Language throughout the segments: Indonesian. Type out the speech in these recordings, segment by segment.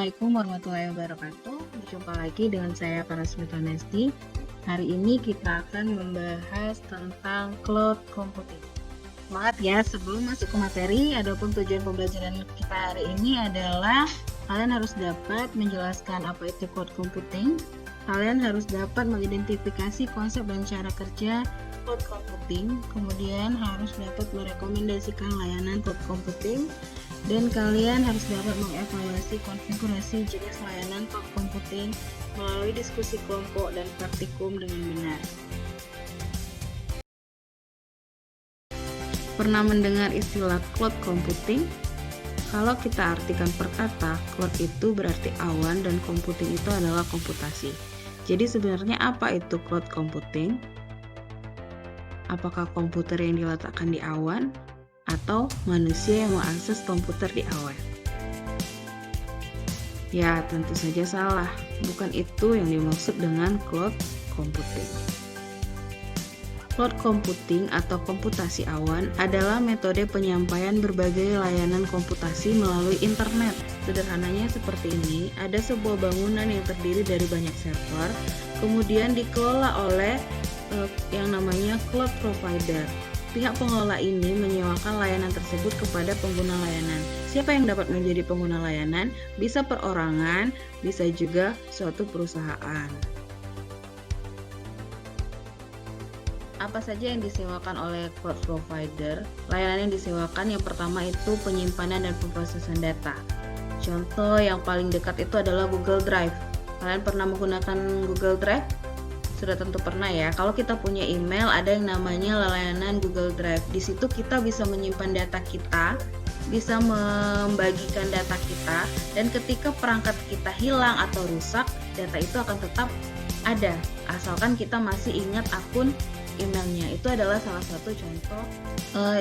Assalamualaikum warahmatullahi wabarakatuh. Berjumpa lagi dengan saya Parasmita Nesti. Hari ini kita akan membahas tentang cloud computing. Semangat ya, sebelum masuk ke materi, adapun tujuan pembelajaran kita hari ini adalah kalian harus dapat menjelaskan apa itu cloud computing. Kalian harus dapat mengidentifikasi konsep dan cara kerja cloud computing. Kemudian harus dapat merekomendasikan layanan cloud computing. Dan kalian harus dapat mengevaluasi konfigurasi jenis layanan cloud computing melalui diskusi kelompok dan praktikum dengan benar. Pernah mendengar istilah cloud computing? Kalau kita artikan per kata, cloud itu berarti awan dan computing itu adalah komputasi. Jadi sebenarnya apa itu cloud computing? Apakah komputer yang diletakkan di awan? Atau manusia yang mengakses komputer di awan? Ya, tentu saja salah. Bukan itu yang dimaksud dengan cloud computing. Cloud computing atau komputasi awan adalah metode penyampaian berbagai layanan komputasi melalui internet. Sederhananya seperti ini, ada sebuah bangunan yang terdiri dari banyak server, kemudian dikelola oleh yang namanya cloud provider. Pihak pengelola ini menyewakan layanan tersebut kepada pengguna layanan. Siapa yang dapat menjadi pengguna layanan? Bisa perorangan, bisa juga suatu perusahaan. Apa saja yang disewakan oleh cloud provider? Layanan yang disewakan yang pertama itu penyimpanan dan pemrosesan data. Contoh yang paling dekat itu adalah Google Drive. Kalian pernah menggunakan Google Drive? Sudah tentu pernah ya. Kalau kita punya email, ada yang namanya layanan Google Drive. Di situ kita bisa menyimpan data kita, bisa membagikan data kita, dan ketika perangkat kita hilang atau rusak, data itu akan tetap ada, asalkan kita masih ingat akun emailnya. Itu adalah salah satu contoh.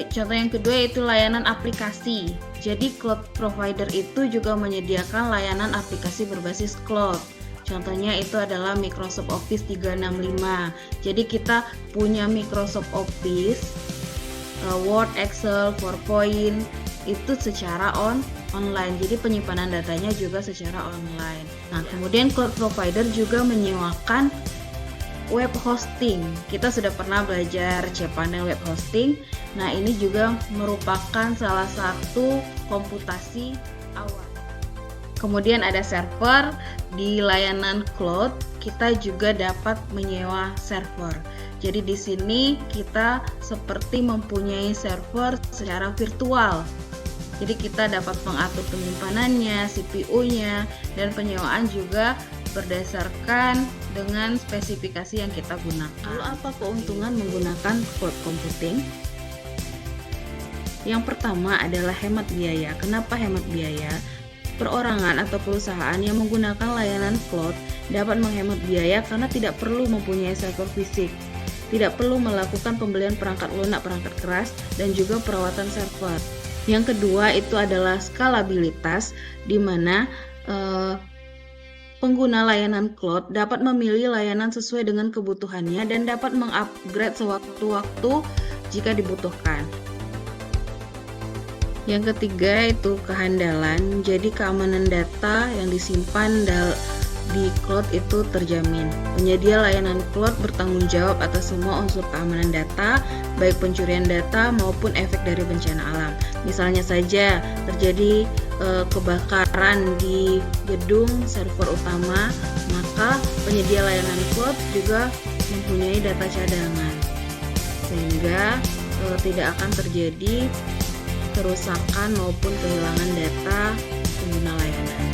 Contoh yang kedua yaitu layanan aplikasi. Jadi cloud provider itu juga menyediakan layanan aplikasi berbasis cloud. Contohnya itu adalah Microsoft Office 365. Jadi kita punya Microsoft Office, Word, Excel, PowerPoint itu secara online. Jadi penyimpanan datanya juga secara online. Nah, kemudian cloud provider juga menyewakan web hosting. Kita sudah pernah belajar cPanel web hosting. Nah, ini juga merupakan salah satu komputasi awan. Kemudian ada server. Di layanan cloud kita juga dapat menyewa server. Jadi di sini kita seperti mempunyai server secara virtual. Jadi kita dapat mengatur penyimpanannya, CPU-nya, dan penyewaan juga berdasarkan dengan spesifikasi yang kita gunakan. Lalu apa keuntungan menggunakan cloud computing? Yang pertama adalah hemat biaya. Kenapa hemat biaya? Perorangan atau perusahaan yang menggunakan layanan cloud dapat menghemat biaya karena tidak perlu mempunyai server fisik, tidak perlu melakukan pembelian perangkat lunak, perangkat keras, dan juga perawatan server. Yang kedua itu adalah skalabilitas, di mana pengguna layanan cloud dapat memilih layanan sesuai dengan kebutuhannya dan dapat mengupgrade sewaktu-waktu jika dibutuhkan. Yang ketiga itu kehandalan, jadi keamanan data yang disimpan di cloud itu terjamin. Penyedia layanan cloud bertanggung jawab atas semua unsur keamanan data, baik pencurian data maupun efek dari bencana alam. Misalnya saja terjadi kebakaran di gedung server utama, maka penyedia layanan cloud juga mempunyai data cadangan, sehingga tidak akan terjadi kerusakan maupun kehilangan data pengguna layanan.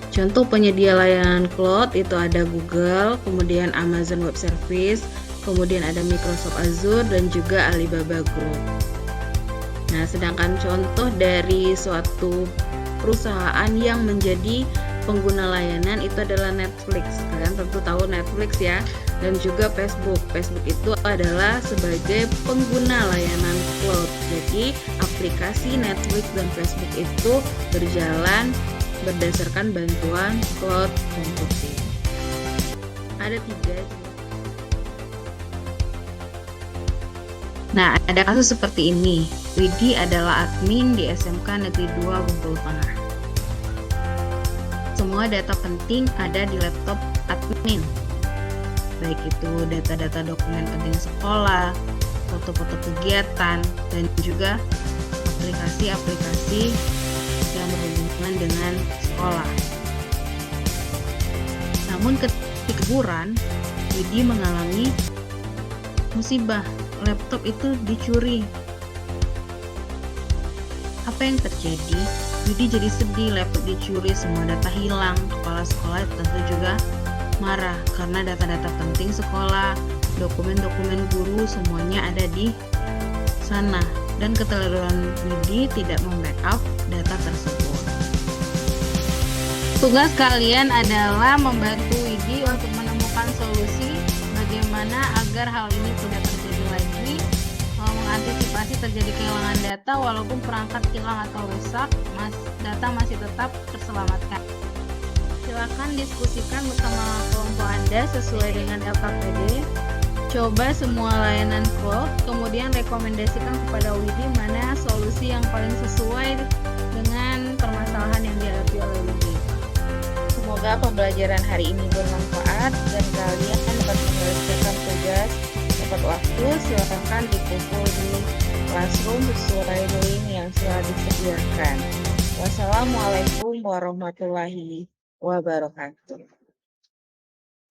Contoh penyedia layanan cloud itu ada Google, kemudian Amazon Web Service, kemudian ada Microsoft Azure, dan juga Alibaba Group. Nah, sedangkan contoh dari suatu perusahaan yang menjadi pengguna layanan itu adalah Netflix. Kalian tentu tahu Netflix ya, dan juga Facebook. Facebook itu adalah sebagai pengguna layanan cloud. Jadi aplikasi Netflix dan Facebook itu berjalan berdasarkan bantuan cloud computing. Ada 3. Nah, ada kasus seperti ini. Widi adalah admin di SMK Negeri 2 Bengkulu Tengah. semua data penting ada di laptop admin. Baik itu data-data dokumen penting sekolah, foto-foto kegiatan, dan juga aplikasi-aplikasi yang berhubungan dengan sekolah. Namun ketika liburan, Widi mengalami musibah, laptop itu dicuri. Apa yang terjadi? Widi jadi sedih, laptop dicuri, semua data hilang. Kepala sekolah tentu juga marah karena data-data penting sekolah, dokumen-dokumen guru semuanya ada di sana. Dan keterlaluan Widi tidak membackup data tersebut. Tugas kalian adalah membantu Widi untuk menemukan solusi bagaimana agar hal ini tidak terjadi lagi, mengantisipasi terjadi kehilangan data walaupun perangkat hilang atau rusak, data masih tetap terselamatkan. Silakan diskusikan bersama kelompok Anda sesuai dengan LKPD. Coba semua layanan cloud, kemudian rekomendasikan kepada Widi mana solusi yang paling sesuai dengan permasalahan yang dihadapi oleh Widi. Semoga pembelajaran hari ini bermanfaat dan kalian dapat menyelesaikan tugas tepat waktu. Silakan dikumpul di classroom sesuai link yang telah disediakan. Wassalamualaikum warahmatullahi wabarakatuh.